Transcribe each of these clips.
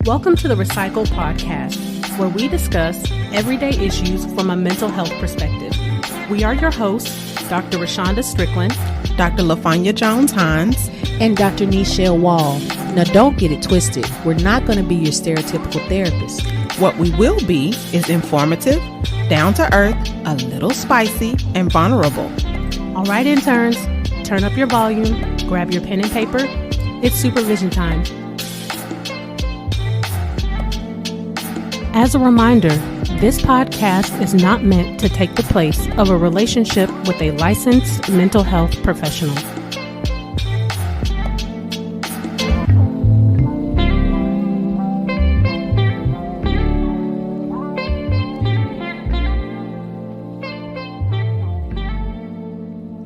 Welcome to the RePsychled podcast, where we discuss everyday issues from a mental health perspective. We are your hosts, Dr. Rashonda Strickland, Dr. LaFanya Jones-Hines, and Dr. Nichelle Wall. Now, don't get it twisted. We're not going to be your stereotypical therapist. What we will be is informative, down to earth, a little spicy, and vulnerable. All right, interns, turn up your volume, grab your pen and paper. It's supervision time. As a reminder, this podcast is not meant to take the place of a relationship with a licensed mental health professional.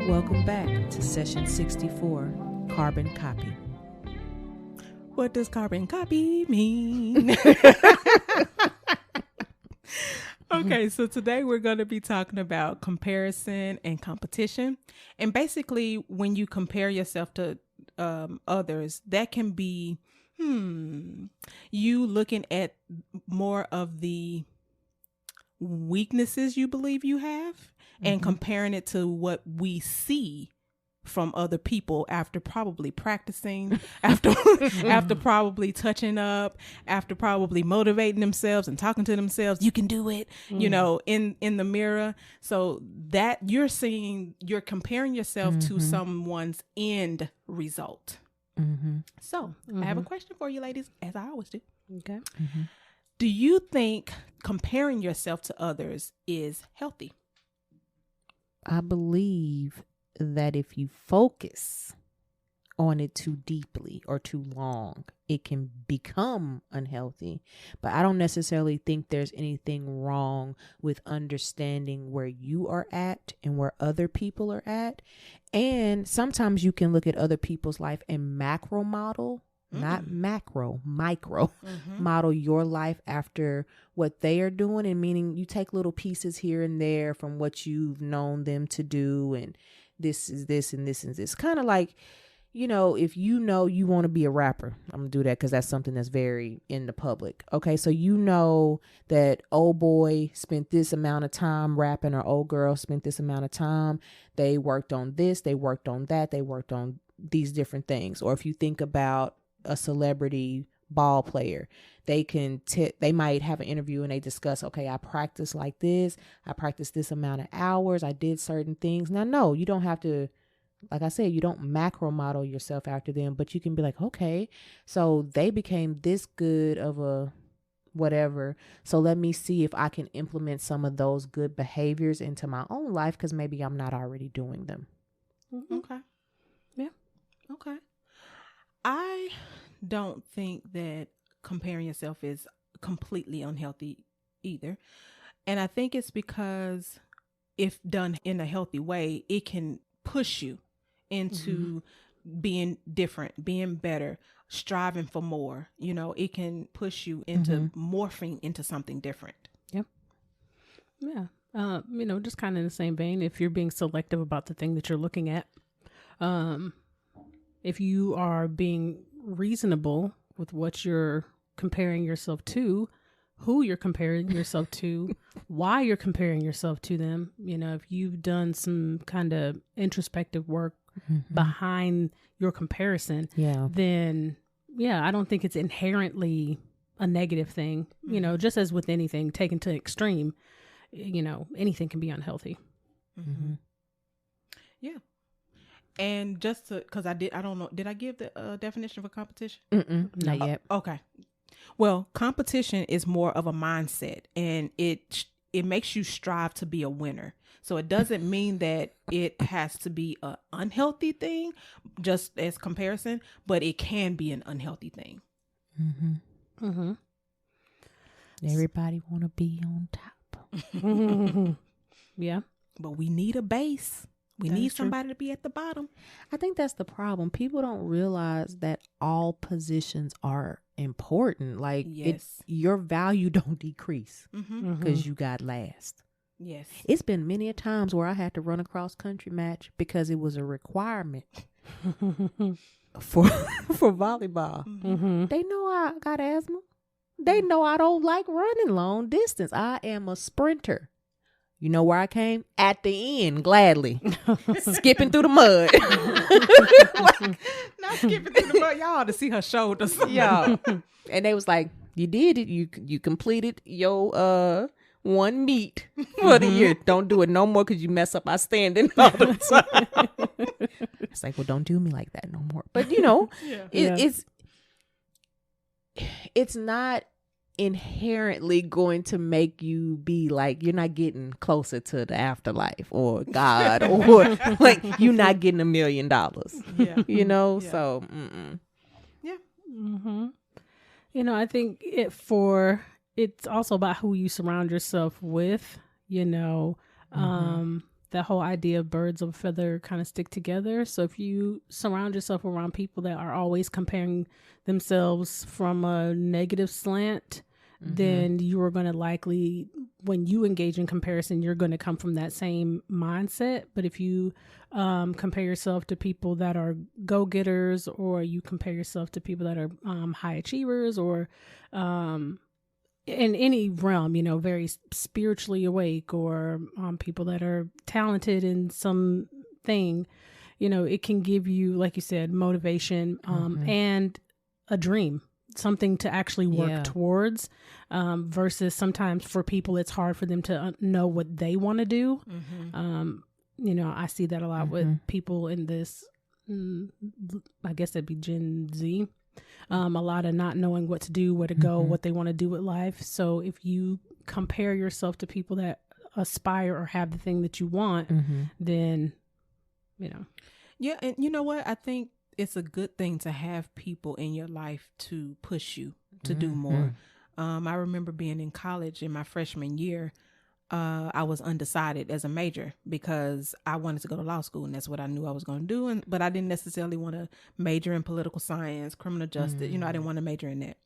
Welcome back to session 64, Carbon Copy. What does carbon copy mean? Okay, so today we're going to be talking about comparison and competition. And basically, when you compare yourself to others, that can be you looking at more of the weaknesses you believe you have and comparing it to what we see from other people after probably practicing, after probably touching up, after probably motivating themselves and talking to themselves, you can do it, you know, in the mirror. So that you're comparing yourself to someone's end result. So I have a question for you ladies, as I always do. Okay. Do you think comparing yourself to others is healthy? I believe that if you focus on it too deeply or too long, it can become unhealthy. But I don't necessarily think there's anything wrong with understanding where you are at and where other people are at. And sometimes you can look at other people's life and macro model, not macro, micro model your life after what they are doing. And meaning you take little pieces here and there from what you've known them to do, and this is this and this and this. Kind of like, you know, if you know you want to be a rapper, I'm going to do that because that's something that's very in the public. Okay, so you know that old boy spent this amount of time rapping or old girl spent this amount of time. They worked on this, they worked on that, they worked on these different things. Or if you think about a celebrity ball player, they might have an interview and they discuss, okay, I practiced like this, I practiced this amount of hours, I did certain things. Now, no, you don't have to, like I said, you don't macro model yourself after them, but you can be like, okay, so they became this good of a whatever, so let me see if I can implement some of those good behaviors into my own life, because maybe I'm not already doing them. Okay. Yeah. Okay. I don't think that comparing yourself is completely unhealthy either. And I think it's because if done in a healthy way, it can push you into being different, being better, striving for more. You know, it can push you into morphing into something different. Yep. Yeah. You know, just kind of in the same vein, if you're being selective about the thing that you're looking at, if you are being reasonable with what you're comparing yourself to, who you're comparing yourself to, why you're comparing yourself to them, you know, if you've done some kind of introspective work behind your comparison, then I don't think it's inherently a negative thing. You know, just as with anything taken to extreme, you know, anything can be unhealthy. Yeah. And just to, because I don't know, did I give the definition for competition? Not yet. Okay. Well, competition is more of a mindset, and it makes you strive to be a winner. So it doesn't mean that it has to be an unhealthy thing, just as comparison, but it can be an unhealthy thing. Everybody want to be on top. Yeah. But we need a base. We need somebody to be at the bottom. I think that's the problem. People don't realize that all positions are important. Like, your value don't decrease because you got last. Yes. It's been many a times where I had to run a cross country match because it was a requirement for volleyball. Mm-hmm. They know I got asthma. They know I don't like running long distance. I am a sprinter. You know where I came? At the end, gladly. Skipping through the mud. Not skipping through the mud. Y'all ought to see her shoulders. Y'all. And they was like, you did it. You completed your one meet for the year. Don't do it no more because you mess up our standing all the time. It's like, well, don't do me like that no more. But it's not inherently going to make you be like, you're not getting closer to the afterlife or God or like you're not getting $1 million. Yeah. So yeah. Mm-hmm. I think it's also about who you surround yourself with, that whole idea of birds of a feather kind of stick together. So if you surround yourself around people that are always comparing themselves from a negative slant, then you are going to likely, when you engage in comparison, you're going to come from that same mindset. But if you compare yourself to people that are go-getters, or you compare yourself to people that are high achievers, or in any realm, very spiritually awake, or people that are talented in some thing, it can give you, like you said, motivation and a dream, something to actually work towards, versus sometimes for people, it's hard for them to know what they want to do. I see that a lot with people in this, I guess that'd be Gen Z. A lot of not knowing what to do, where to go, what they want to do with life. So if you compare yourself to people that aspire or have the thing that you want, then, Yeah. And you know what? I think it's a good thing to have people in your life to push you to do more. I remember being in college in my freshman year. I was undecided as a major because I wanted to go to law school, and that's what I knew I was going to do. But I didn't necessarily want to major in political science, criminal justice. I didn't want to major in that.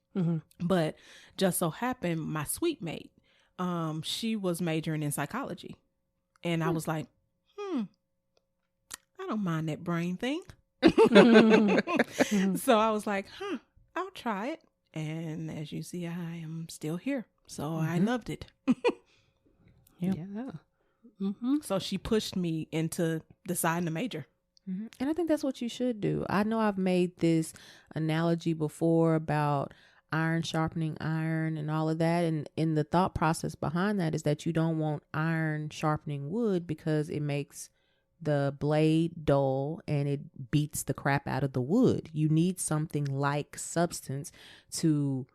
But just so happened, my suite mate, she was majoring in psychology. And I was like, I don't mind that brain thing. So I was like, I'll try it. And as you see, I am still here. So I loved it. So she pushed me into deciding to major. And I think that's what you should do. I know I've made this analogy before about iron sharpening iron and all of that. And in the thought process behind that is that you don't want iron sharpening wood because it makes the blade dull and it beats the crap out of the wood. You need something like substance to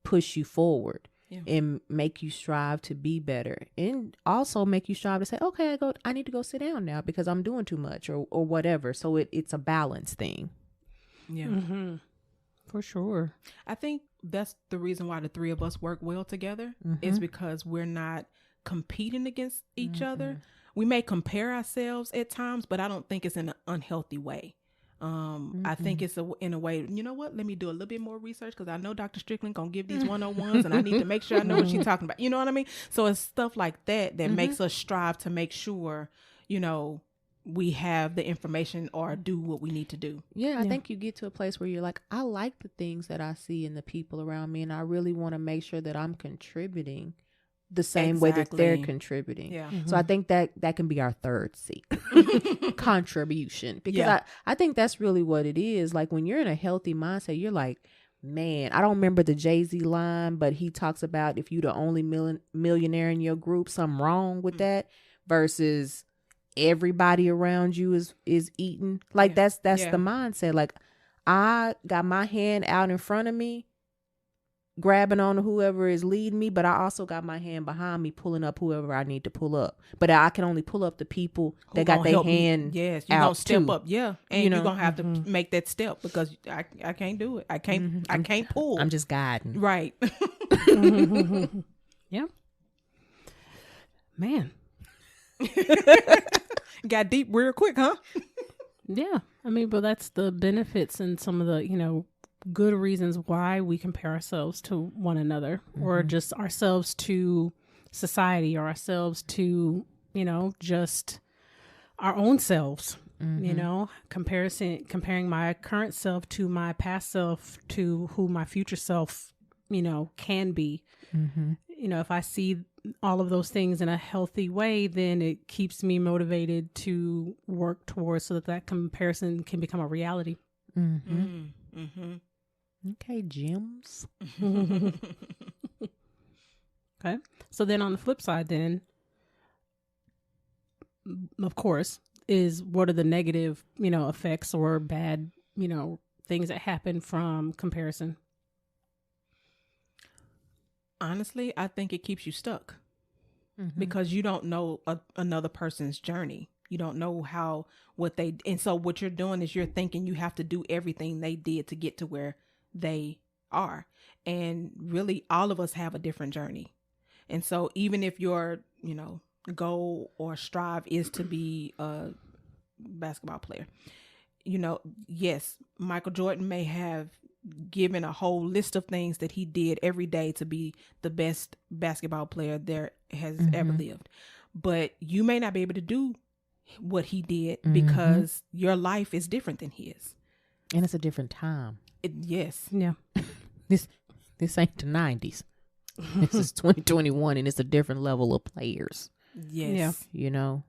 push you forward. And make you strive to be better, and also make you strive to say, okay, I need to go sit down now because I'm doing too much or whatever. So it's a balance thing. Yeah, for sure. I think that's the reason why the three of us work well together is because we're not competing against each other. We may compare ourselves at times, but I don't think it's in an unhealthy way. I think it's in a way, you know what, let me do a little bit more research because I know Dr. Strickland gonna give these 101s and I need to make sure I know what she's talking about. You know what I mean? So it's stuff like that makes us strive to make sure, we have the information or do what we need to do. Yeah, I think you get to a place where you're like, I like the things that I see in the people around me, and I really want to make sure that I'm contributing the same way that they're contributing. Yeah. So I think that can be our third C, contribution, because I think that's really what it is. Like when you're in a healthy mindset, you're like, man, I don't remember the Jay-Z line, but he talks about if you're the only millionaire in your group, something wrong with that, versus everybody around you is eating. Like that's the mindset. Like I got my hand out in front of me, grabbing on whoever is leading me, but I also got my hand behind me, pulling up whoever I need to pull up. But I can only pull up the people that got their hand you're out gonna step too. up, and you're gonna have to make that step because I can't do it. I can't pull. I'm just guiding. Right. Yeah. Man. Got deep real quick, huh? Yeah. I mean, but that's the benefits and some of the, good reasons why we compare ourselves to one another or just ourselves to society or ourselves to, just our own selves, comparing my current self to my past self to who my future self can be. Mm-hmm. If I see all of those things in a healthy way, then it keeps me motivated to work towards so that comparison can become a reality. Mm-hmm. Okay, gems. Okay. So then on the flip side, then, of course, is what are the negative, effects or bad, things that happen from comparison? Honestly, I think it keeps you stuck because you don't know another person's journey. You don't know and so what you're doing is you're thinking you have to do everything they did to get to where they are. And really, all of us have a different journey. And so even if your, goal or strive is to be a basketball player, yes, Michael Jordan may have given a whole list of things that he did every day to be the best basketball player there has ever lived. But you may not be able to do what he did because your life is different than his. And it's a different time. Yes. Yeah. This ain't the 90s. This is 2021 and it's a different level of players. Yes. Yeah.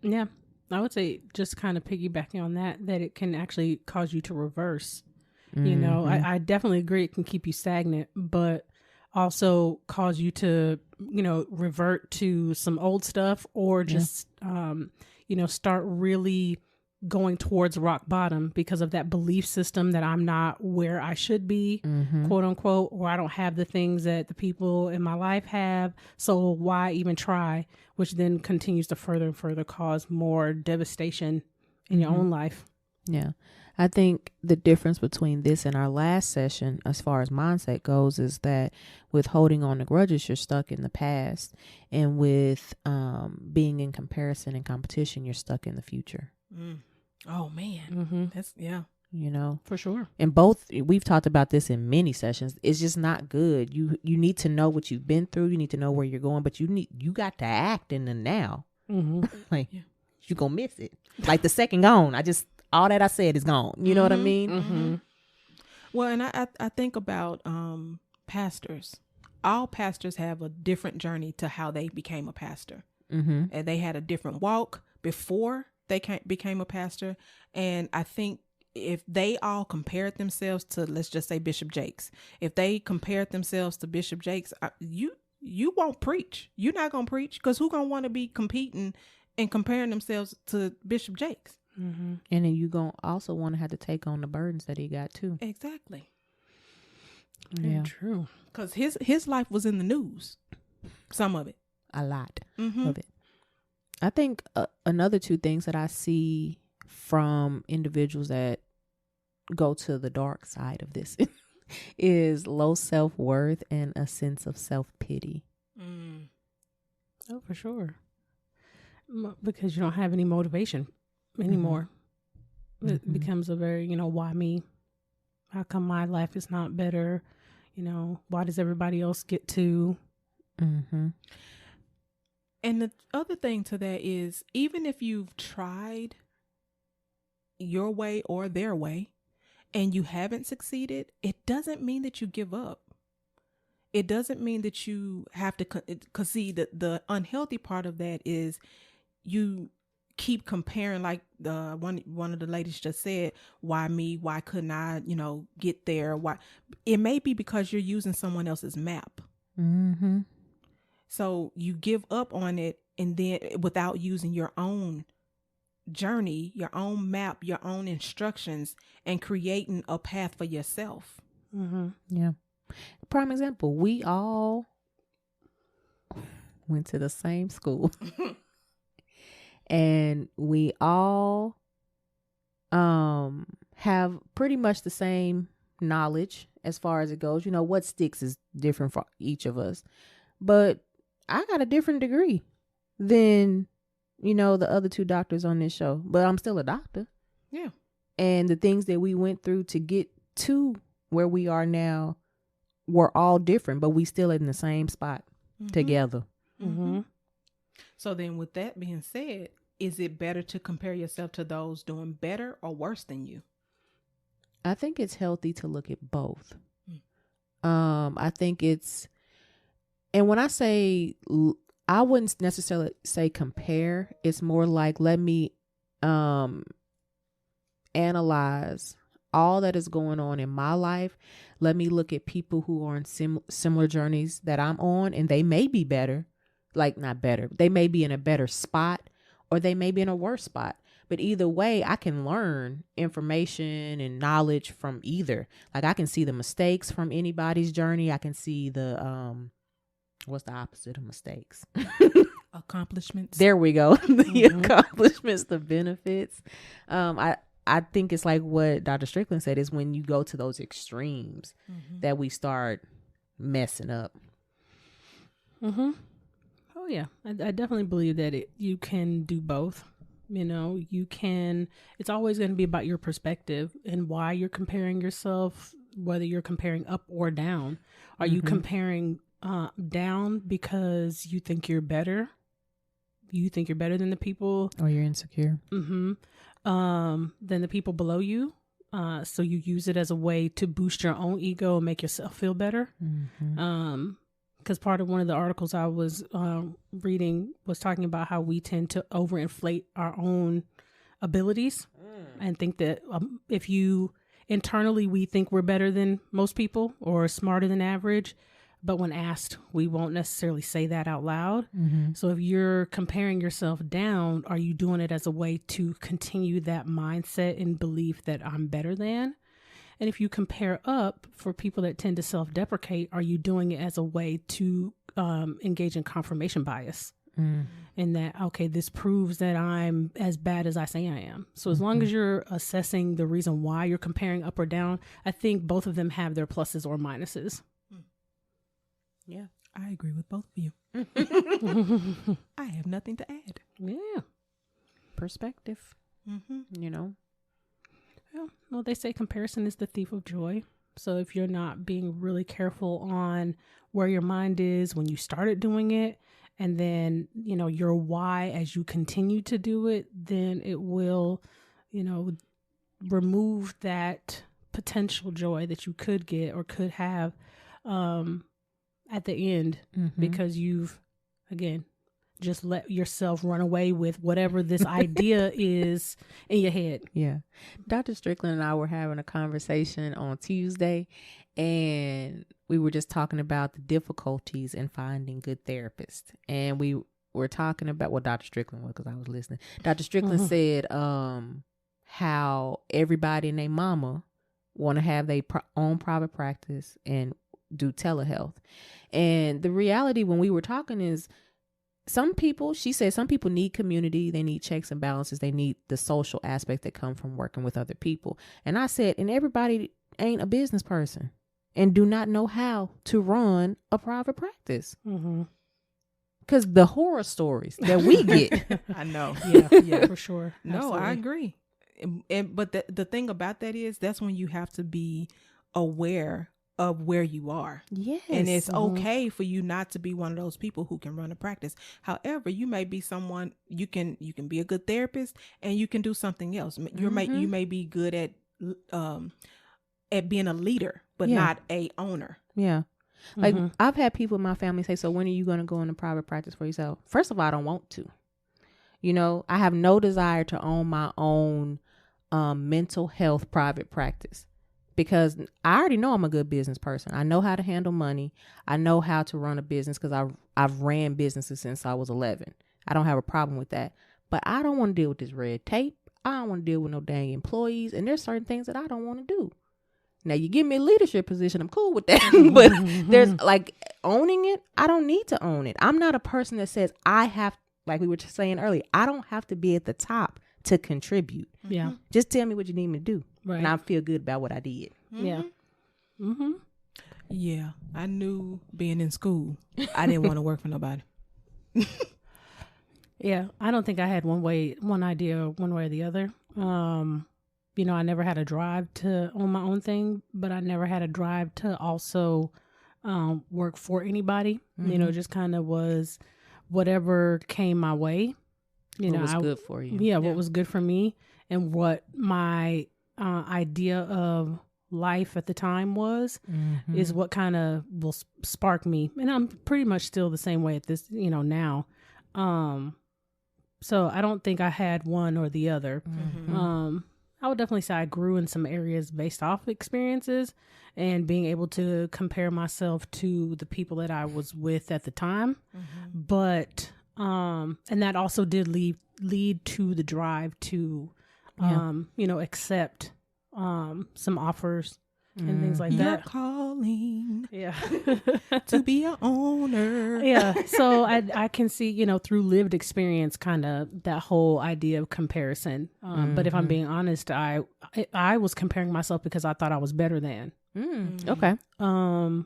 Yeah. I would say just kind of piggybacking on that it can actually cause you to reverse. I definitely agree it can keep you stagnant, but also cause you to, revert to some old stuff or just, start really going towards rock bottom because of that belief system that I'm not where I should be, quote unquote, or I don't have the things that the people in my life have. So why even try? Which then continues to further and further cause more devastation in your own life. Yeah. I think the difference between this and our last session, as far as mindset goes, is that with holding on to grudges, you're stuck in the past. And with being in comparison and competition, you're stuck in the future. Oh, man. That's, yeah. For sure. And both, we've talked about this in many sessions. It's just not good. You need to know what you've been through. You need to know where you're going, but you got to act in the now. You're going to miss it. Like the second gone. All that I said is gone. You know what I mean? Well, and I think about pastors. All pastors have a different journey to how they became a pastor. And they had a different walk before they became a pastor. And I think if they all compared themselves to, let's just say, Bishop Jakes, if they compared themselves to Bishop Jakes, you won't preach. You're not going to preach because who's going to want to be competing and comparing themselves to Bishop Jakes? And then you going to also want to have to take on the burdens that he got too. Exactly. Yeah. True. Because his life was in the news. Some of it. A lot of it. I think another two things that I see from individuals that go to the dark side of this is low self-worth and a sense of self-pity. Oh, for sure. Because you don't have any motivation anymore. It becomes a very, why me? How come my life is not better? Why does everybody else get to? And the other thing to that is, even if you've tried your way or their way and you haven't succeeded, it doesn't mean that you give up. It doesn't mean that you have to, because see, the unhealthy part of that is you keep comparing, like the one of the ladies just said, why me? Why couldn't I, get there? Why? It may be because you're using someone else's map. So you give up on it, and then without using your own journey, your own map, your own instructions, and creating a path for yourself. Yeah. Prime example, we all went to the same school. And we all have pretty much the same knowledge as far as it goes. What sticks is different for each of us. But I got a different degree than, the other two doctors on this show. But I'm still a doctor. Yeah. And the things that we went through to get to where we are now were all different, but we still in the same spot together. So then with that being said, is it better to compare yourself to those doing better or worse than you? I think it's healthy to look at both. I think it's, and when I say, I wouldn't necessarily say compare. It's more like, let me analyze all that is going on in my life. Let me look at people who are on similar journeys that I'm on, and they may be better, like not better. They may be in a better spot, or they may be in a worse spot. But either way, I can learn information and knowledge from either. Like I can see the mistakes from anybody's journey. I can see the, what's the opposite of mistakes? Accomplishments. There we go. The accomplishments, the benefits. I think it's like what Dr. Strickland said, is when you go to those extremes that we start messing up. Mm-hmm. Oh yeah. I definitely believe that you can do both. You know, you can, it's always going to be about your perspective and why you're comparing yourself, whether you're comparing up or down. Are you comparing down because you think you're better? You think you're better than the people? Or you're insecure. Than the people below you. So you use it as a way to boost your own ego and make yourself feel better. Because part of one of the articles I was reading was talking about how we tend to overinflate our own abilities and think that if you internally, we think we're better than most people or smarter than average. But when asked, we won't necessarily say that out loud. So if you're comparing yourself down, are you doing it as a way to continue that mindset and belief that I'm better than? And if you compare up, for people that tend to self-deprecate, are you doing it as a way to engage in confirmation bias? In that, okay, this proves that I'm as bad as I say I am. So as long as you're assessing the reason why you're comparing up or down, I think both of them have their pluses or minuses. Yeah, I agree with both of you. I have nothing to add. Yeah. Perspective, you know. Well, they say comparison is the thief of joy. So if you're not being really careful on where your mind is when you started doing it, and then, you know, your why as you continue to do it, then it will, you know, remove that potential joy that you could get or could have at the end, because you've, again, just let yourself run away with whatever this idea is in your head. Yeah. Dr. Strickland and I were having a conversation on Tuesday, and we were just talking about the difficulties in finding good therapists. And we were talking about, well, Dr. Strickland was, because I was listening. Dr. Strickland said how everybody and their mama want to have their own private practice and do telehealth. And the reality when we were talking is, some people, she said, some people need community. They need checks and balances. They need the social aspect that come from working with other people. And I said, and everybody ain't a business person and do not know how to run a private practice. Because the horror stories that we get. I know. Yeah, for sure. No, Absolutely. I agree. But the thing about that is, that's when you have to be aware of where you are. Yes. And it's okay for you not to be one of those people who can run a practice. However, you may be someone, you can be a good therapist and you can do something else. You may be good at being a leader, but not a owner. Yeah. Like I've had people in my family say, so when are you going to go into private practice for yourself? First of all, I don't want to. You know, I have no desire to own my own mental health private practice. Because I already know I'm a good business person. I know how to handle money. I know how to run a business because I've ran businesses since I was 11. I don't have a problem with that. But I don't want to deal with this red tape. I don't want to deal with no dang employees. And there's certain things that I don't want to do. Now, you give me a leadership position, I'm cool with that. But there's like owning it. I don't need to own it. I'm not a person that says I have, like we were just saying earlier, I don't have to be at the top to contribute. Yeah. Just tell me what you need me to do. Right. And I feel good about what I did. Yeah. Yeah. I knew being in school, I didn't want to work for nobody. Yeah. I don't think I had one idea one way or the other. You know, I never had a drive to own my own thing, but I never had a drive to also work for anybody. You know, just kind of was whatever came my way. What was good for you. Yeah, what was good for me and what my idea of life at the time was, is what kind of will spark me. And I'm pretty much still the same way at this, now. So I don't think I had one or the other. I would definitely say I grew in some areas based off experiences and being able to compare myself to the people that I was with at the time. But, and that also did lead to the drive to, accept, some offers and things like You're that. calling Yeah. to be an owner. Yeah. So I can see, through lived experience, kind of that whole idea of comparison. But if I'm being honest, I was comparing myself because I thought I was better than. Okay. Than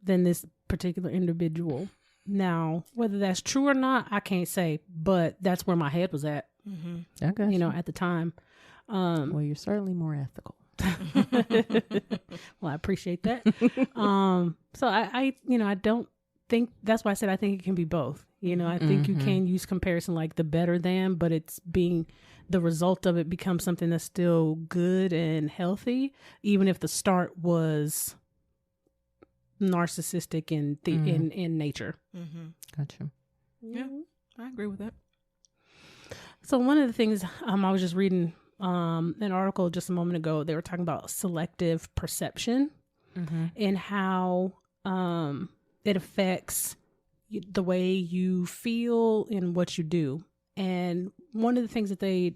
this particular individual. Now, whether that's true or not, I can't say, but that's where my head was at, Okay. at the time. Well, you're certainly more ethical. Well, I appreciate that. So I don't think, that's why I said I think it can be both. I think you can use comparison like the better than, but it's being the result of it becomes something that's still good and healthy, even if the start was narcissistic in nature. Gotcha. Yeah, I agree with that. So one of the things I was just reading an article just a moment ago, they were talking about selective perception and how it affects the way you feel and what you do. And one of the things that the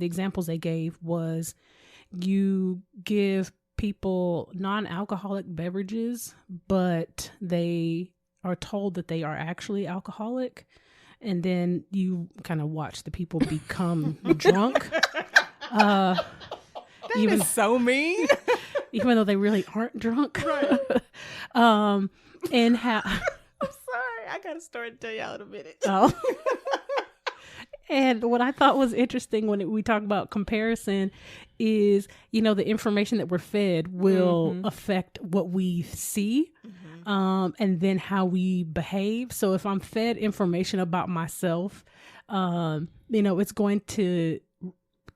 examples they gave was you give people non-alcoholic beverages, but they are told that they are actually alcoholic. And then you kind of watch the people become drunk. That is so mean. Even though they really aren't drunk. Right. And how... I'm sorry. I got a story to tell y'all in a minute. Oh. And what I thought was interesting when we talk about comparison is, the information that we're fed will affect what we see, and then how we behave. So if I'm fed information about myself, it's going to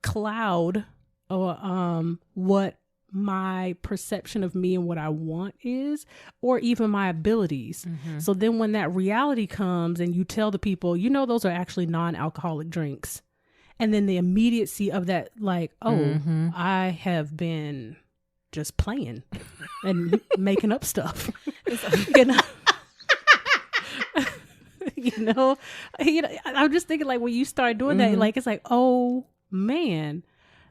cloud what my perception of me and what I want is, or even my abilities. So then when that reality comes and you tell the people, those are actually non-alcoholic drinks. And then the immediacy of that, like, I have been just playing and making up stuff. I'm just thinking, like, when you start doing that, like, it's like, oh man,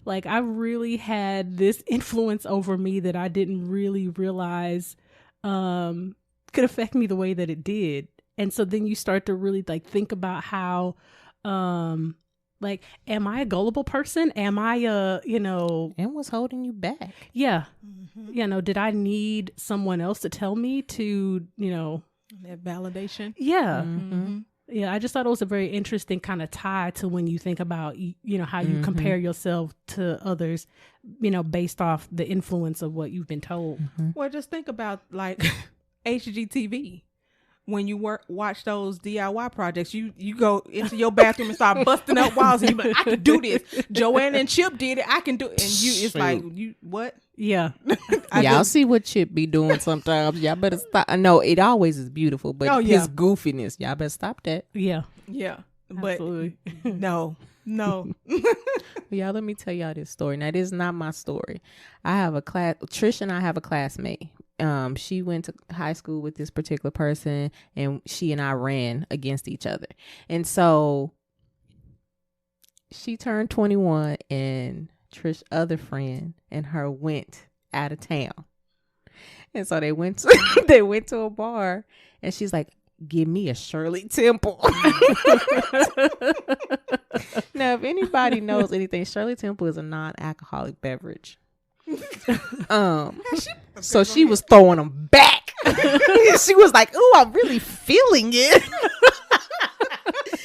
like I really had this influence over me that I didn't really realize could affect me the way that it did. And so then you start to really like think about how like, am I a gullible person? Am I And what's holding you back? Yeah. Did I need someone else to tell me to, that validation. Yeah. Yeah, I just thought it was a very interesting kind of tie to when you think about, how you compare yourself to others, based off the influence of what you've been told. Well, just think about like HGTV. When you watch those DIY projects, you go into your bathroom and start busting up walls, and you be like, I can do this. Joanne and Chip did it. I can do it. And it's like, you what? Yeah. Y'all see what Chip be doing sometimes. Y'all better stop. I know it always is beautiful, but his goofiness, y'all better stop that. Yeah. Yeah. But absolutely. No. Y'all, let me tell y'all this story. Now, this is not my story. Trish and I have a classmate. She went to high school with this particular person, and she and I ran against each other. And so she turned 21, and Trish's other friend and her went out of town. And so they went to a bar, and she's like, give me a Shirley Temple. Now, if anybody knows anything, Shirley Temple is a non-alcoholic beverage. So she was throwing them back. She was like, "Ooh, I'm really feeling it."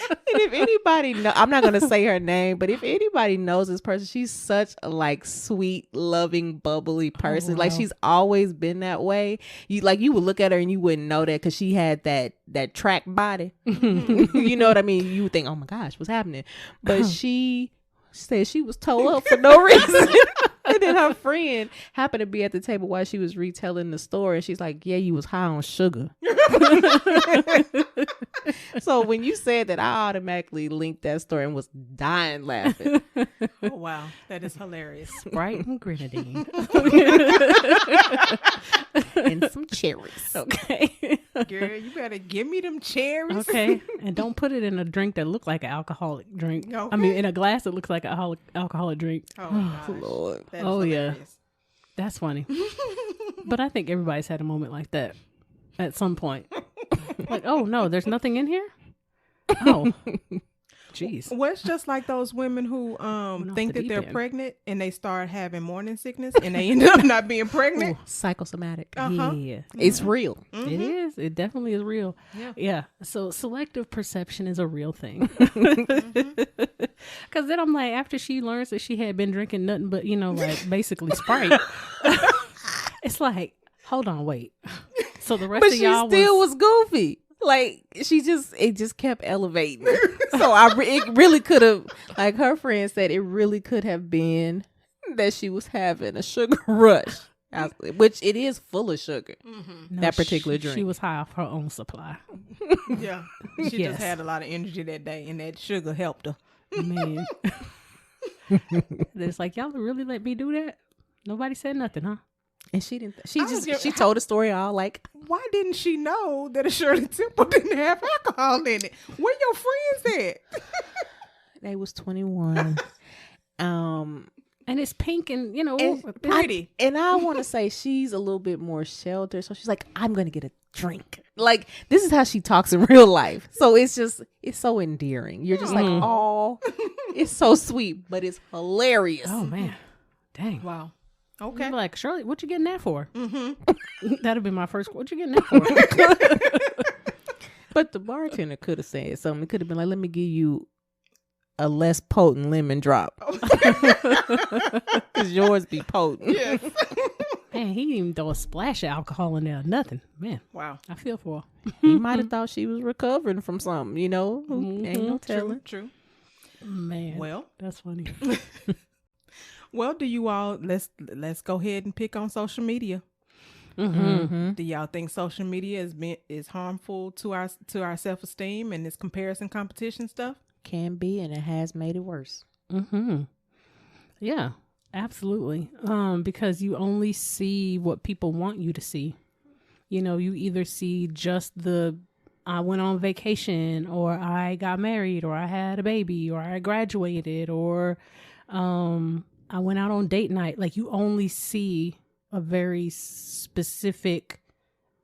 And if anybody I'm not gonna say her name, but if anybody knows this person, she's such a like sweet, loving, bubbly person. Like she's always been that way. You would look at her and you wouldn't know that because she had that track body. You know what I mean? You would think, "Oh my gosh, what's happening?" But she said she was toe up for no reason. And then her friend happened to be at the table while she was retelling the story. And she's like, yeah, you was high on sugar. So when you said that, I automatically linked that story and was dying laughing. Oh, wow. That is hilarious. Sprite and grenadine. And some cherries. Okay. Girl, you better give me them cherries. Okay. And don't put it in a drink that looks like an alcoholic drink. Okay. I mean, in a glass that looks like an alcoholic drink. Oh, gosh. Lord. That is Oh, yeah. hilarious. That's funny. But I think everybody's had a moment like that at some point. Like, oh, no, there's nothing in here? Oh. Jeez. Well, it's just like those women who off think the that they're deep end. pregnant and they start having morning sickness and they end up not being pregnant. Psychosomatic. Uh-huh. Yeah. It's real. It is. It definitely is real. Yeah. Yeah. So selective perception is a real thing. Because then I'm like, after she learns that she had been drinking nothing but, like basically Sprite, it's like, hold on, wait. So the rest But of she y'all still was goofy. Like it just kept elevating. So it really could have, like her friend said, it really could have been that she was having a sugar rush, which it is full of sugar. No, That particular drink. She was high off her own supply. Yeah. She Yes. just had a lot of energy that day and that sugar helped her. Man. It's like, y'all really let me do that? Nobody said nothing, huh? And she didn't. She How- told the story all like, Why didn't she know that a Shirley Temple didn't have alcohol in it? Where your friends at? they was 21. And it's pink and, Pretty. And I want to say she's a little bit more sheltered. So she's like, I'm going to get a drink. Like, this is how she talks in real life. So it's so endearing. You're just like, oh, it's so sweet, but it's hilarious. oh, man. Dang. Wow. Okay. Okay. You'd be like, Shirley, what you getting that for? Mm-hmm. That'd be my first. What you getting that for? But the bartender could have said something. It could have been like, let me give you a less potent lemon drop. Because yours be potent. Yes. Man, he didn't even throw a splash of alcohol in there. Nothing. Man, Wow. I feel for her. He might have thought she was recovering from something, Ain't no telling. True. Man, Well, that's funny. do you all let's go ahead and pick on social media. Mm-hmm. Do y'all think social media is harmful to our self-esteem and this comparison competition stuff? Can be, and it has made it worse. Mm-hmm. Yeah, absolutely. Because you only see what people want you to see. You either see just I went on vacation, or I got married, or I had a baby, or I graduated, or I went out on date night. Like, you only see a very specific,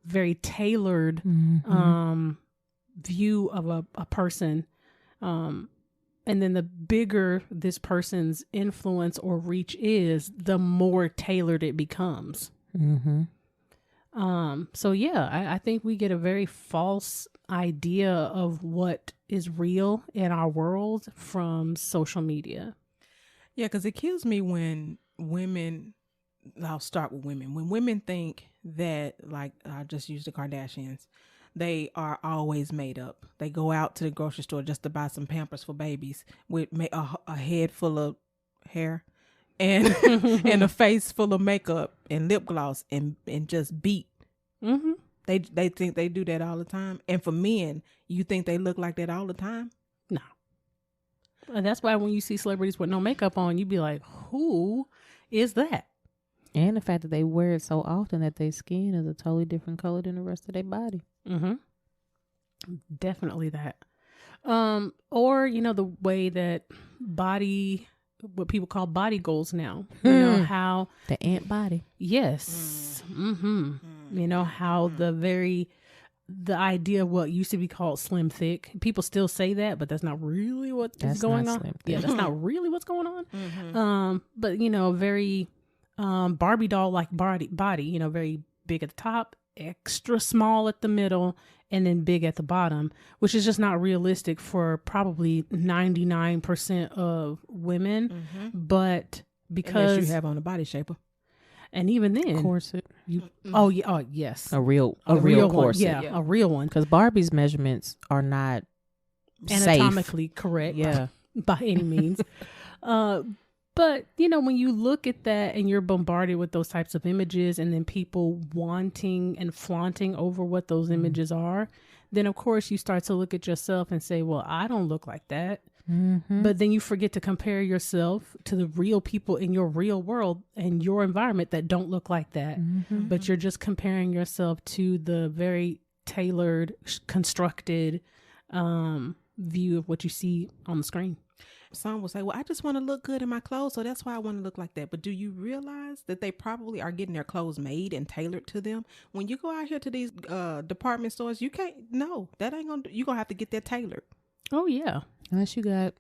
very tailored view of a person. And then the bigger this person's influence or reach is, the more tailored it becomes. Mm-hmm. So yeah, I think we get a very false idea of what is real in our world from social media. Yeah, because it kills me when women, I'll start with women. When women think that, like, I'll just use the Kardashians, they are always made up. They go out to the grocery store just to buy some Pampers for babies with a head full of hair and and a face full of makeup and lip gloss and just beat. Mm-hmm. They think they do that all the time. And for men, you think they look like that all the time? No. And that's why when you see celebrities with no makeup on, you be like, who is that? And the fact that they wear it so often that their skin is a totally different color than the rest of their body. Mm-hmm. Definitely that. Or, the way that what people call body goals now, how The ant body. yes. Mm-hmm. How the idea of what used to be called slim thick, people still say that, but that's not really what is going on. Slim Yeah, thick. that's not really what's going on. Mm-hmm. But very Barbie doll like body, very big at the top, extra small at the middle, and then big at the bottom, which is just not realistic for probably 99% of women. Mm-hmm. But because Unless you have on a body shaper. and even then, Corset. oh yeah, oh yes, A real one, corset. yeah, a real one, Because Barbie's measurements are not anatomically correct, Yeah. by any means. But, when you look at that and you're bombarded with those types of images and then people wanting and flaunting over what those images are, then of course you start to look at yourself and say, well, I don't look like that. But then you forget to compare yourself to the real people in your real world and your environment that don't look like that. But you're just comparing yourself to the very tailored, constructed view of what you see on the screen. Some will say, well, I just want to look good in my clothes, so that's why I want to look like that. But do you realize that they probably are getting their clothes made and tailored to them? When you go out here to these department stores, you can't, no, that ain't going to, you're going to have to get that tailored. Oh, yeah. Unless you got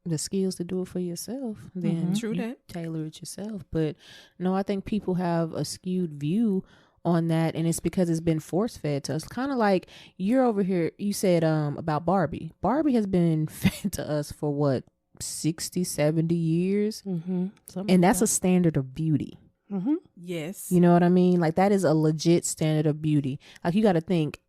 the skills to do it for yourself, then True you that. tailor it yourself. But no, I think people have a skewed view on that, and it's because it's been force fed to us. Kind of like you're over here, you said about Barbie. Barbie has been fed to us for what, 60, 70 years? And that's a standard of beauty. Yes. You know what I mean? Like, that is a legit standard of beauty. Like, you got to think,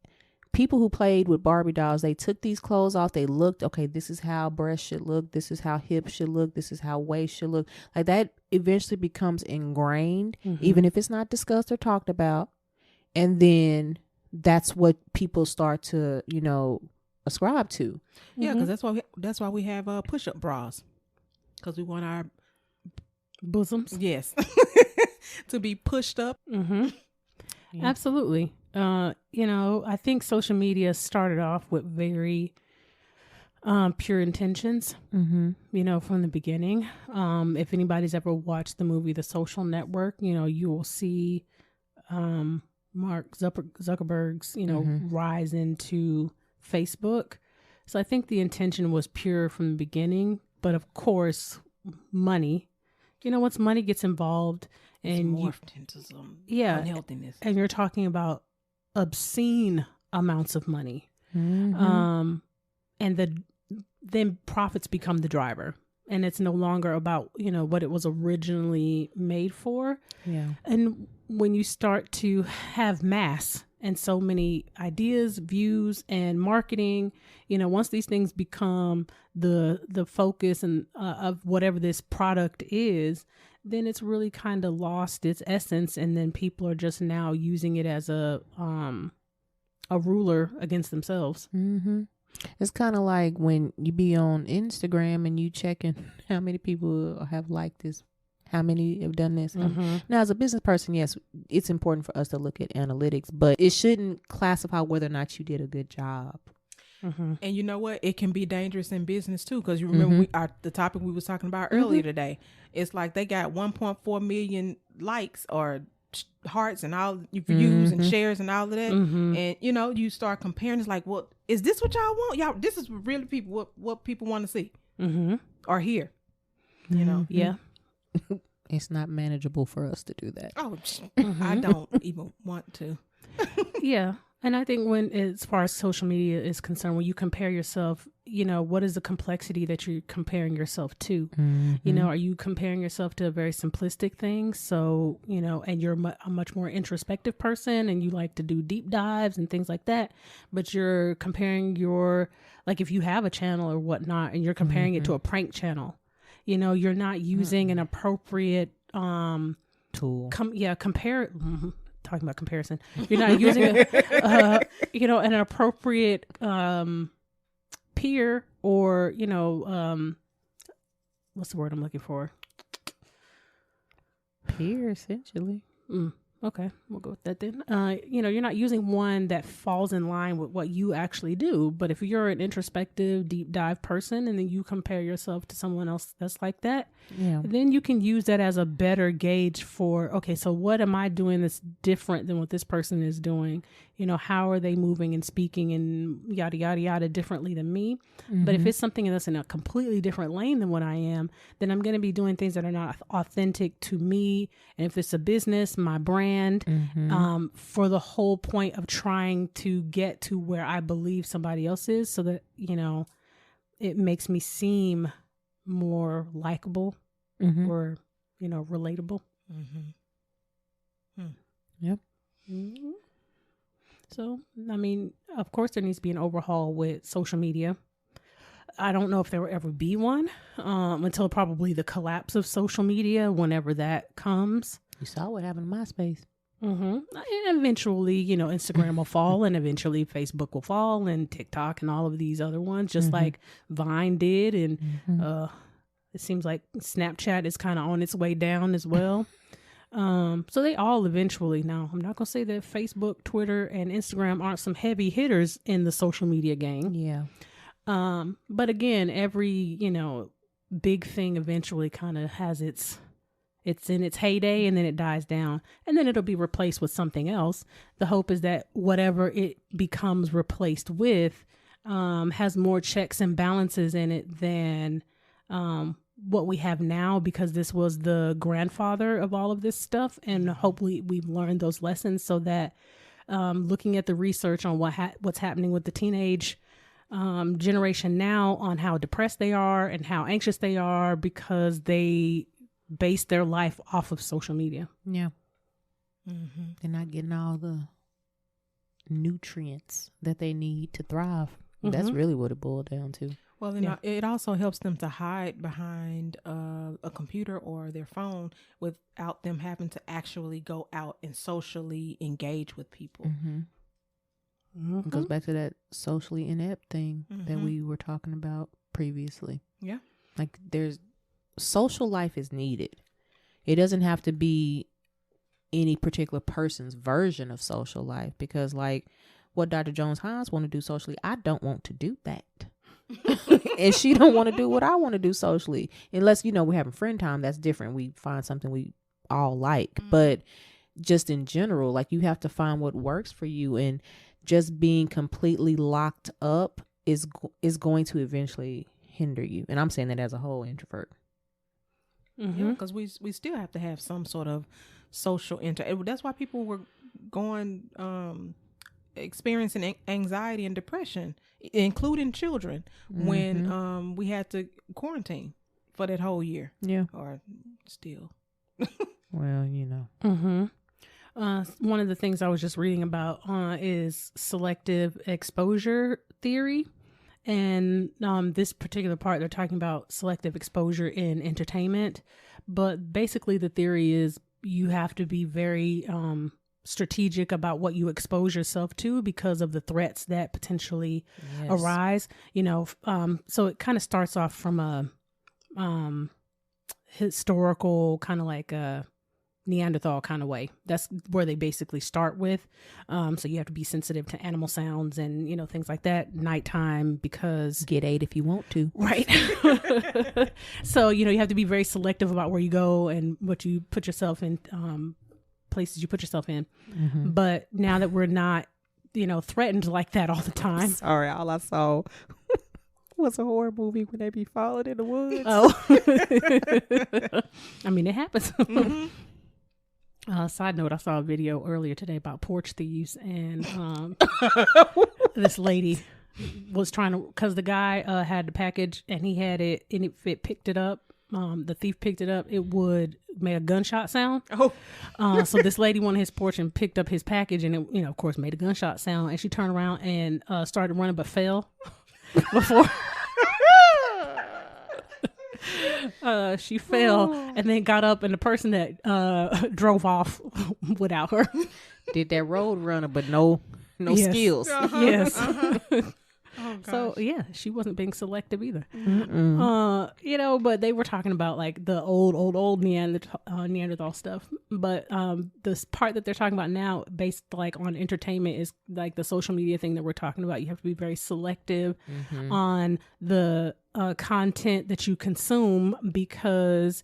people who played with Barbie dolls, they took these clothes off, they looked, okay, this is how breasts should look, this is how hips should look, this is how waist should look. Like, that eventually becomes ingrained, even if it's not discussed or talked about. And then that's what people start to, ascribe to. Yeah, because that's why we have push-up bras, because we want our bosoms, yes, to be pushed up. Yeah. Absolutely. I think social media started off with very pure intentions, from the beginning. If anybody's ever watched the movie The Social Network, you will see Mark Zuckerberg's, rise into Facebook. So I think the intention was pure from the beginning, but of course, money, once money gets involved and morphed into some unhealthiness, and you're talking about obscene amounts of money, and then profits become the driver, and it's no longer about, what it was originally made for. Yeah. And when you start to have mass and so many ideas, views, and marketing, once these things become the focus and of whatever this product is, then it's really kind of lost its essence, and then people are just now using it as a ruler against themselves. It's kind of like when you be on Instagram and you checking how many people have liked this, how many have done this. Now, as a business person, yes, it's important for us to look at analytics, but it shouldn't classify whether or not you did a good job. And you know what? It can be dangerous in business too, because you remember the topic we was talking about earlier today. It's like they got 1.4 million likes or hearts and all views and shares and all of that, and you start comparing. It's like, well, is this what y'all want? Y'all, this is really people what people want to see or hear. Yeah. It's not manageable for us to do that. Oh, I don't even want to. Yeah. And I think as far as social media is concerned, when you compare yourself, what is the complexity that you're comparing yourself to? Are you comparing yourself to a very simplistic thing? So, and you're a much more introspective person and you like to do deep dives and things like that. But you're comparing like if you have a channel or whatnot, and you're comparing it to a prank channel, you're not using an appropriate tool. Talking about comparison, you're not using an appropriate peer or what's the word I'm looking for? Peer, essentially. Okay, we'll go with that then. You're not using one that falls in line with what you actually do. But if you're an introspective, deep dive person, and then you compare yourself to someone else that's like that, then you can use that as a better gauge for, okay, so what am I doing that's different than what this person is doing? How are they moving and speaking and yada, yada, yada differently than me? But if it's something that's in a completely different lane than what I am, then I'm going to be doing things that are not authentic to me. And if it's a business, my brand, for the whole point of trying to get to where I believe somebody else is, so that, it makes me seem more likable or, relatable. Yep. So, I mean, of course, there needs to be an overhaul with social media. I don't know if there will ever be one until probably the collapse of social media, whenever that comes. You saw what happened to MySpace. And eventually, Instagram will fall, and eventually Facebook will fall, and TikTok and all of these other ones, just like Vine did. And it seems like Snapchat is kind of on its way down as well. So they all eventually, now I'm not going to say that Facebook, Twitter, and Instagram aren't some heavy hitters in the social media game. Yeah. But again, every, big thing eventually kind of has it's in its heyday, and then it dies down, and then it'll be replaced with something else. The hope is that whatever it becomes replaced with has more checks and balances in it than what we have now, because this was the grandfather of all of this stuff. And hopefully we've learned those lessons, so that looking at the research on what's happening with the teenage generation now, on how depressed they are and how anxious they are because they base their life off of social media. Yeah. They're not getting all the nutrients that they need to thrive. That's really what it boiled down to. Well, it also helps them to hide behind a computer or their phone without them having to actually go out and socially engage with people. It goes back to that socially inept thing that we were talking about previously. Yeah. Like, social life is needed. It doesn't have to be any particular person's version of social life, because like what Dr. Jones-Hines want to do socially, I don't want to do that. And she don't want to do what I want to do socially, unless we're having friend time. That's different. We find something we all like. But just in general, like, you have to find what works for you, and just being completely locked up is going to eventually hinder you. And I'm saying that as a whole introvert. Yeah, because we still have to have some sort of social That's why people were going experiencing anxiety and depression, including children, when we had to quarantine for that whole year. Yeah, or still. Well, one of the things I was just reading about is selective exposure theory. And this particular part, they're talking about selective exposure in entertainment. But basically the theory is you have to be very strategic about what you expose yourself to, because of the threats that potentially arise. So it kind of starts off from a historical kind of like a Neanderthal kind of way. That's where they basically start with. So you have to be sensitive to animal sounds and, things like that, nighttime, because get aid if you want to. Right. So, you have to be very selective about where you go and what you put yourself in, places you put yourself in. But now that we're not, threatened like that all the time. Sorry, all I saw was a horror movie when they be falling in the woods. Oh. I mean, it happens. Side note, I saw a video earlier today about porch thieves, and this lady was trying to, because the guy had the package and he had it, and if it picked it up, the thief picked it up, it would make a gunshot sound. So this lady went on his porch and picked up his package, and it, of course, made a gunshot sound, and she turned around and started running, but fell before. She fell and then got up, and the person that drove off without her did that road runner, but no skills. Yes. Oh, so yeah, she wasn't being selective either. But they were talking about like the old Neanderthal stuff. But this part that they're talking about now, based like on entertainment, is like the social media thing that we're talking about. You have to be very selective on the content that you consume, because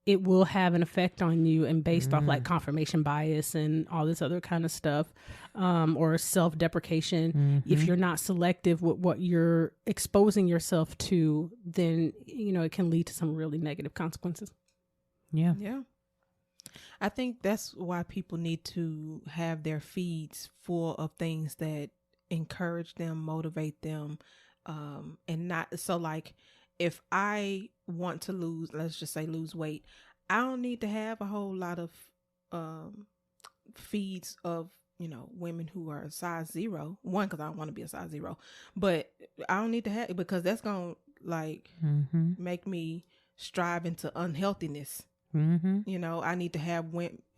it will have an effect on you, and based off like confirmation bias and all this other kind of stuff, or self-deprecation. If you're not selective with what you're exposing yourself to, then, it can lead to some really negative consequences. Yeah. I think that's why people need to have their feeds full of things that encourage them, motivate them, and not so like, if I want to let's just say lose weight, I don't need to have a whole lot of feeds of, women who are size 0. One, because I don't want to be a size 0, but I don't need to have, because that's going to like Mm-hmm. make me strive into unhealthiness. Mm-hmm. You know, I need to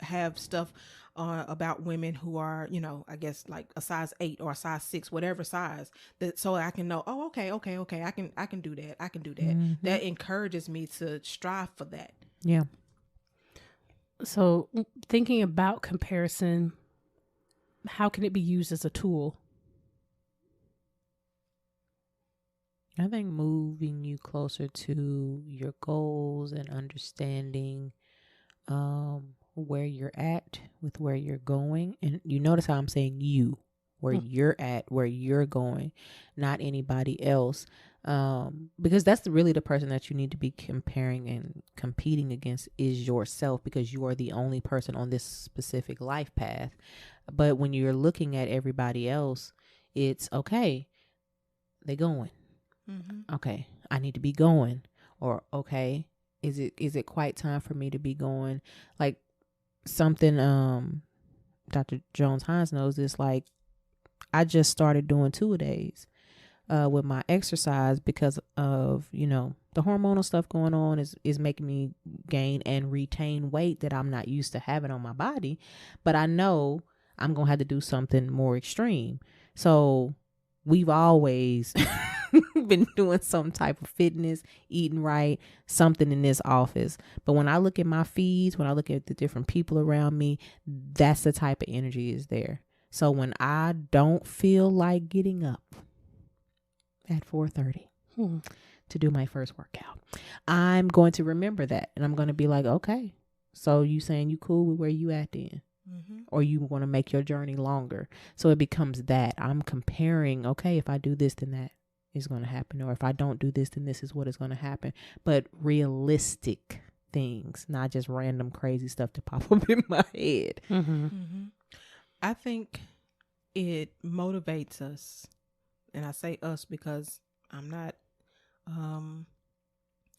have stuff about women who are, you know, I guess like a size 8 or a size 6, whatever size, that so I can know, oh, okay, I can do that. I can do that. Mm-hmm. That encourages me to strive for that. Yeah. So thinking about comparison, how can it be used as a tool? I think moving you closer to your goals and understanding where you're at with where you're going. And you notice how I'm saying you, where you're at, where you're going, not anybody else. Because that's really the person that you need to be comparing and competing against is yourself, because you are the only person on this specific life path. But when you're looking at everybody else, it's okay, they going. Mm-hmm. Okay, I need to be going. Or okay, is it quite time for me to be going? Like something Dr. Jones-Hines knows is like I just started doing 2-a-days with my exercise because of, you know, the hormonal stuff going on is making me gain and retain weight that I'm not used to having on my body. But I know I'm going to have to do something more extreme. So we've always been doing some type of fitness, eating right, something in this office. But when I look at my feeds, when I look at the different people around me, that's the type of energy is there. So when I don't feel like getting up at 4:30 to do my first workout, I'm going to remember that. And I'm going to be like, okay, so you saying you cool with where you at then? Mm-hmm. Or you want to make your journey longer. So it becomes that I'm comparing, okay, if I do this, then that is going to happen. Or if I don't do this, then this is what is going to happen. But realistic things, not just random crazy stuff to pop up in my head. Mm-hmm. Mm-hmm. I think it motivates us. And I say us because I'm not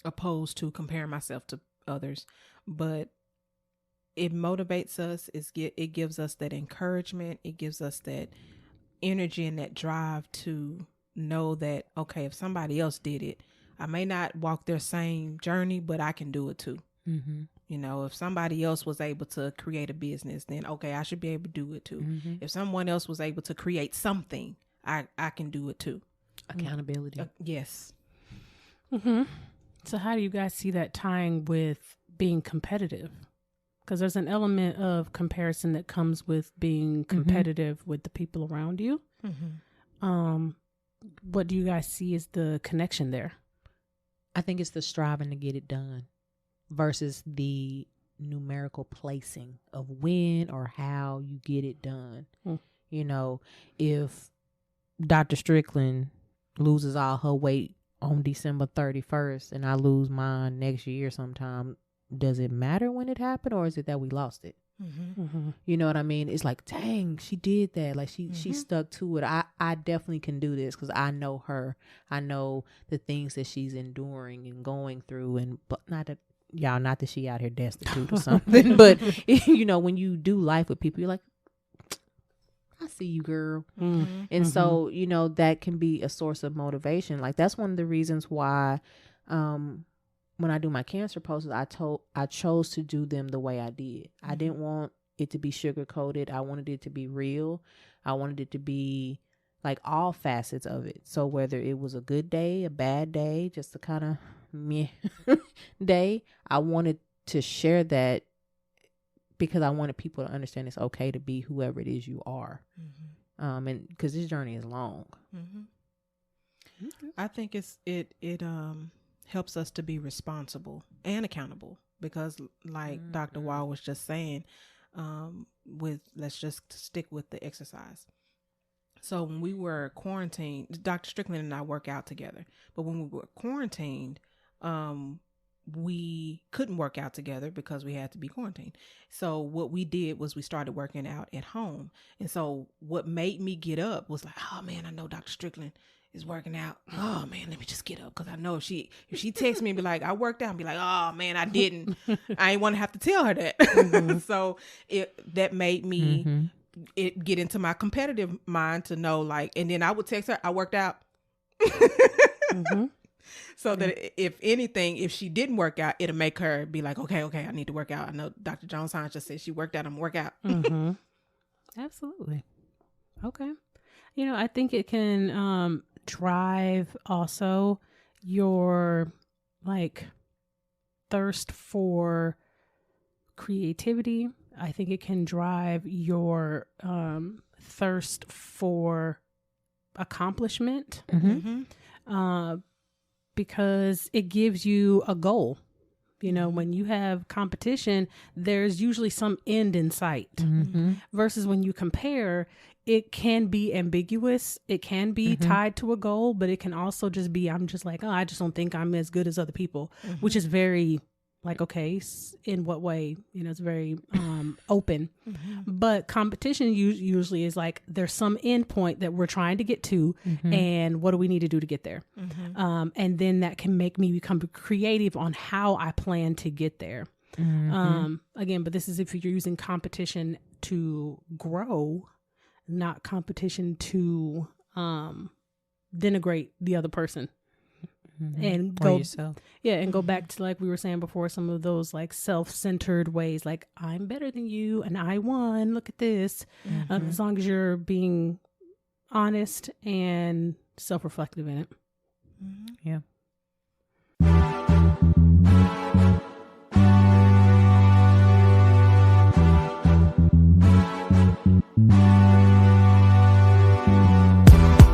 opposed to comparing myself to others, but it motivates us. It gives us that encouragement. It gives us that energy and that drive to know that, okay, if somebody else did it, I may not walk their same journey, but I can do it too. Mm-hmm. You know, if somebody else was able to create a business, then okay, I should be able to do it too. Mm-hmm. If someone else was able to create something, I can do it too. Accountability. Yes. Mm-hmm. So how do you guys see that tying with being competitive? Because there's an element of comparison that comes with being competitive with the people around you. Mm-hmm. What do you guys see as the connection there? I think it's the striving to get it done versus the numerical placing of when or how you get it done. You know, if Dr. Strickland loses all her weight on December 31st and I lose mine next year sometime, does it matter when it happened, or is it that we lost it? Mm-hmm. Mm-hmm. You know what I mean? It's like, dang, she did that. Like she stuck to it. I definitely can do this because I know her. I know the things that she's enduring and going through, and but not that she out here destitute or something. But you know, when you do life with people, you're like, I see you, girl. Mm-hmm. And so, you know, that can be a source of motivation. Like that's one of the reasons why when I do my cancer posts, I chose to do them the way I did. I didn't want it to be sugar coated. I wanted it to be real. I wanted it to be like all facets of it. So whether it was a good day, a bad day, just a kind of meh day, I wanted to share that because I wanted people to understand it's okay to be whoever it is you are. Mm-hmm. And because this journey is long. Mm-hmm. I think it helps us to be responsible and accountable because like Dr. Wall was just saying, let's just stick with the exercise. So when we were quarantined, Dr. Strickland and I work out together, but when we were quarantined, we couldn't work out together because we had to be quarantined. So what we did was we started working out at home. And so what made me get up was like, oh man, I know Dr. Strickland is working out. Oh man, let me just get up. Cause I know if she texts me and be like, I worked out, and be like, oh man, I didn't. I ain't want to have to tell her that. Mm-hmm. So that made me get into my competitive mind to know like, and then I would text her, I worked out. So that if anything, if she didn't work out, it'll make her be like, okay, I need to work out. I know Dr. Jones Hines just said she worked out, I'm gonna work out. Mm-hmm. Absolutely. Okay. You know, I think it can drive also your like thirst for creativity. I think it can drive your thirst for accomplishment. Because it gives you a goal. You know, when you have competition, there's usually some end in sight. Versus when you compare, it can be ambiguous. It can be tied to a goal, but it can also just be, I'm just like, oh, I just don't think I'm as good as other people, which is very like, okay, in what way? You know, it's very open. But competition usually is like, there's some end point that we're trying to get to, and what do we need to do to get there? And then that can make me become creative on how I plan to get there. Again, but this is if you're using competition to grow, not competition to denigrate the other person. And go yourself. Yeah, and go back to like we were saying before, some of those like self-centered ways, like I'm better than you and I won. Look at this. As long as you're being honest and self-reflective in it. Yeah.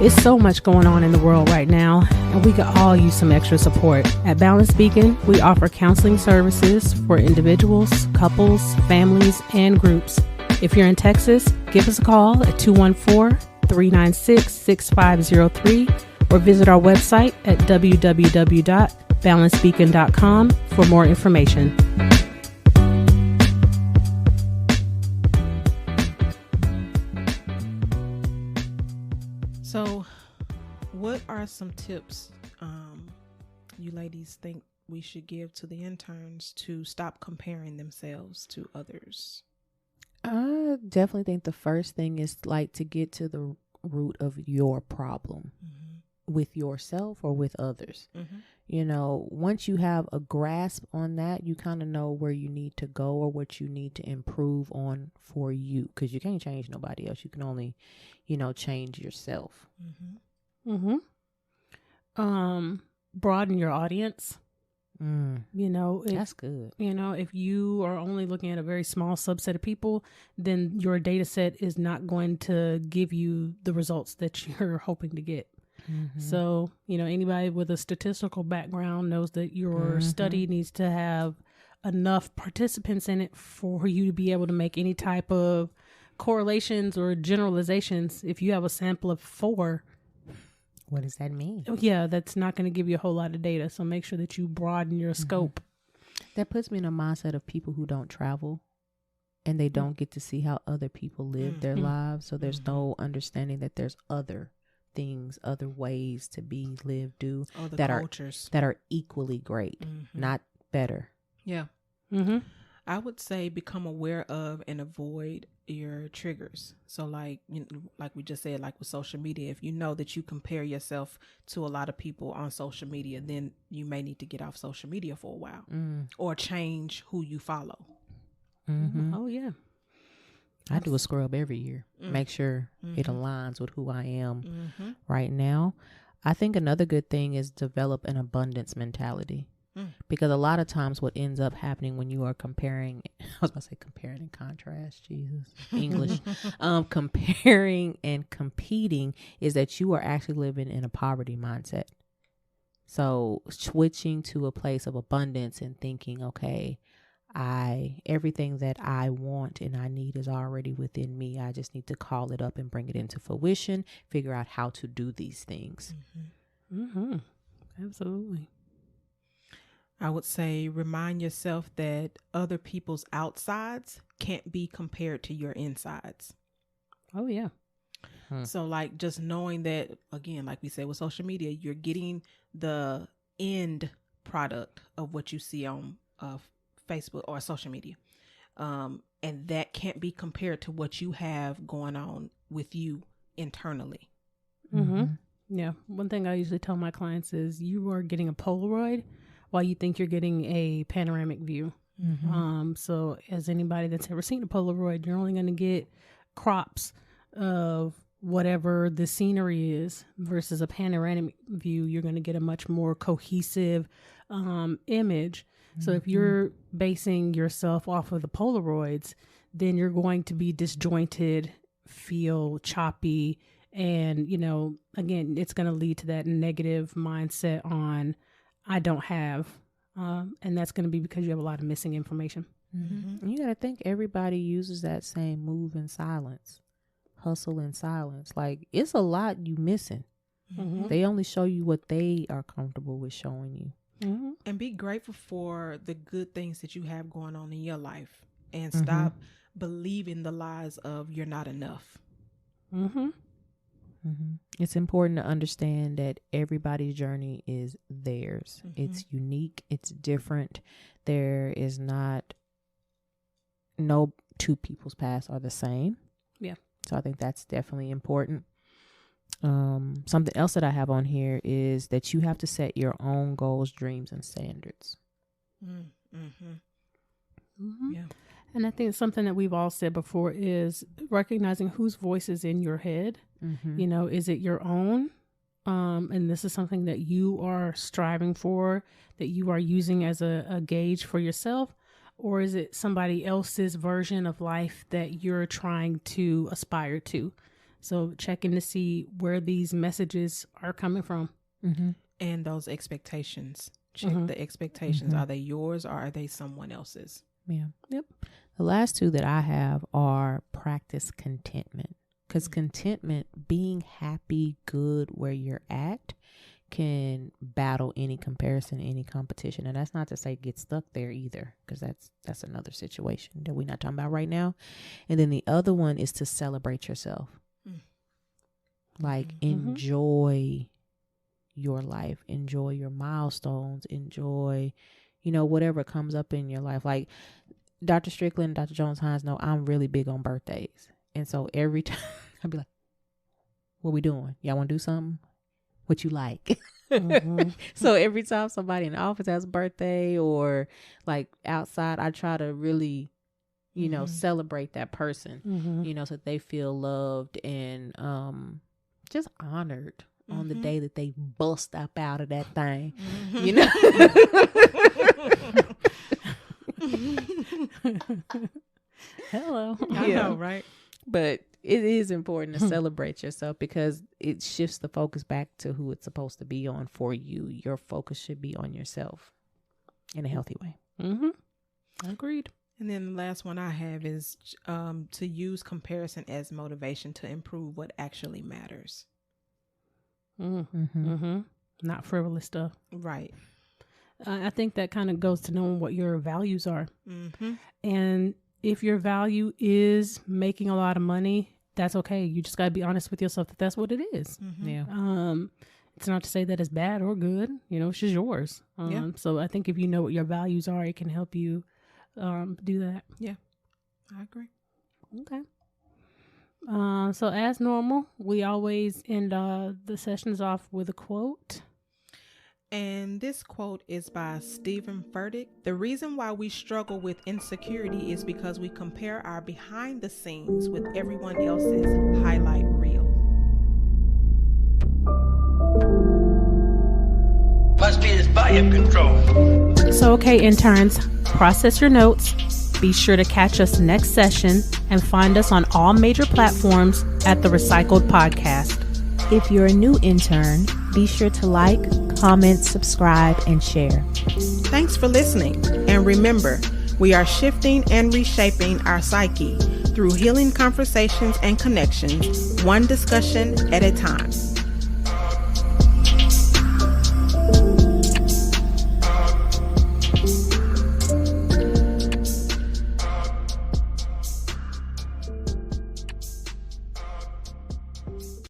It's so much going on in the world right now, and we could all use some extra support. At Balance Beacon, we offer counseling services for individuals, couples, families, and groups. If you're in Texas, give us a call at 214-396-6503 or visit our website at www.balancebeacon.com for more information. So, what are some tips you ladies think we should give to the interns to stop comparing themselves to others? I definitely think the first thing is like to get to the root of your problem with yourself or with others. You know, once you have a grasp on that, you kind of know where you need to go or what you need to improve on for you, because you can't change nobody else. You can only, you know, change yourself. Broaden your audience. You know, that's good. You know, if you are only looking at a very small subset of people, then your data set is not going to give you the results that you're hoping to get. So, you know, anybody with a statistical background knows that your study needs to have enough participants in it for you to be able to make any type of correlations or generalizations. If you have a sample of 4, what does that mean? Yeah, that's not going to give you a whole lot of data. So make sure that you broaden your scope. That puts me in a mindset of people who don't travel and they don't get to see how other people live their lives. So there's no understanding that there's other things, other ways to be, live, do that cultures that are equally great, not better. Yeah. I would say become aware of and avoid your triggers. So like, you know, like we just said, like with social media, if you know that you compare yourself to a lot of people on social media, then you may need to get off social media for a while or change who you follow. Oh yeah. I do a scrub every year. Make sure it aligns with who I am right now. I think another good thing is develop an abundance mentality. Because a lot of times what ends up happening when you are comparing, I was about to say comparing and contrast, Jesus, English, comparing and competing is that you are actually living in a poverty mindset. So switching to a place of abundance and thinking, okay, everything that I want and I need is already within me. I just need to call it up and bring it into fruition, figure out how to do these things. Absolutely. I would say remind yourself that other people's outsides can't be compared to your insides. Oh, yeah. So like just knowing that, again, like we said with social media, you're getting the end product of what you see on Facebook or social media. And that can't be compared to what you have going on with you internally. Yeah. One thing I usually tell my clients is you are getting a Polaroid while you think you're getting a panoramic view. So as anybody that's ever seen a Polaroid, you're only going to get crops of whatever the scenery is versus a panoramic view. You're going to get a much more cohesive image. So if you're basing yourself off of the Polaroids, then you're going to be disjointed, feel choppy, and, you know, again, it's going to lead to that negative mindset on I don't have. And that's going to be because you have a lot of missing information. You got to think everybody uses that same move in silence, hustle in silence. Like, it's a lot you missing. They only show you what they are comfortable with showing you. And be grateful for the good things that you have going on in your life, and stop believing the lies of you're not enough. It's important to understand that everybody's journey is theirs. It's unique. It's different. There is not, no two people's paths are the same. Yeah. So I think that's definitely important. Something else that I have on here is that you have to set your own goals, dreams, and standards. Yeah. And I think something that we've all said before is recognizing whose voice is in your head. You know, is it your own? And this is something that you are striving for, that you are using as a gauge for yourself, or is it somebody else's version of life that you're trying to aspire to? So checking to see where these messages are coming from. And those expectations. Check the expectations. Are they yours or are they someone else's? Yeah. Yep. The last two that I have are practice contentment. Because contentment, being happy, good where you're at, can battle any comparison, any competition. And that's not to say get stuck there either, because that's another situation that we're not talking about right now. And then the other one is to celebrate yourself. Like, enjoy your life, enjoy your milestones, enjoy, you know, whatever comes up in your life. Like Dr. Strickland, Dr. Jones-Hines know I'm really big on birthdays. And so every time I'd be like, what we doing? Y'all want to do something? What you like? So every time somebody in the office has a birthday or like outside, I try to really, you know, celebrate that person, you know, so that they feel loved and just honored on the day that they bust up out of that thing, you know? Hello. I know, right? But it is important to celebrate yourself because it shifts the focus back to who it's supposed to be on for you. Your focus should be on yourself in a healthy way. Agreed. And then the last one I have is to use comparison as motivation to improve what actually matters. Not frivolous stuff. Right. I think that kind of goes to knowing what your values are. And if your value is making a lot of money, that's okay. You just got to be honest with yourself that that's what it is. Yeah. It's not to say that it's bad or good. You know, it's just yours. So I think if you know what your values are, it can help you do that. Yeah, I agree. Okay. So as normal, we always end the sessions off with a quote. And this quote is by Stephen Furtick. The reason why we struggle with insecurity is because we compare our behind the scenes with everyone else's highlight reel. Must be this volume control. So, okay, interns, process your notes. Be sure to catch us next session and find us on all major platforms at the RePsychled Podcast. If you're a new intern, be sure to like, comment, subscribe, and share. Thanks for listening. And remember, we are shifting and reshaping our psyche through healing conversations and connections, one discussion at a time.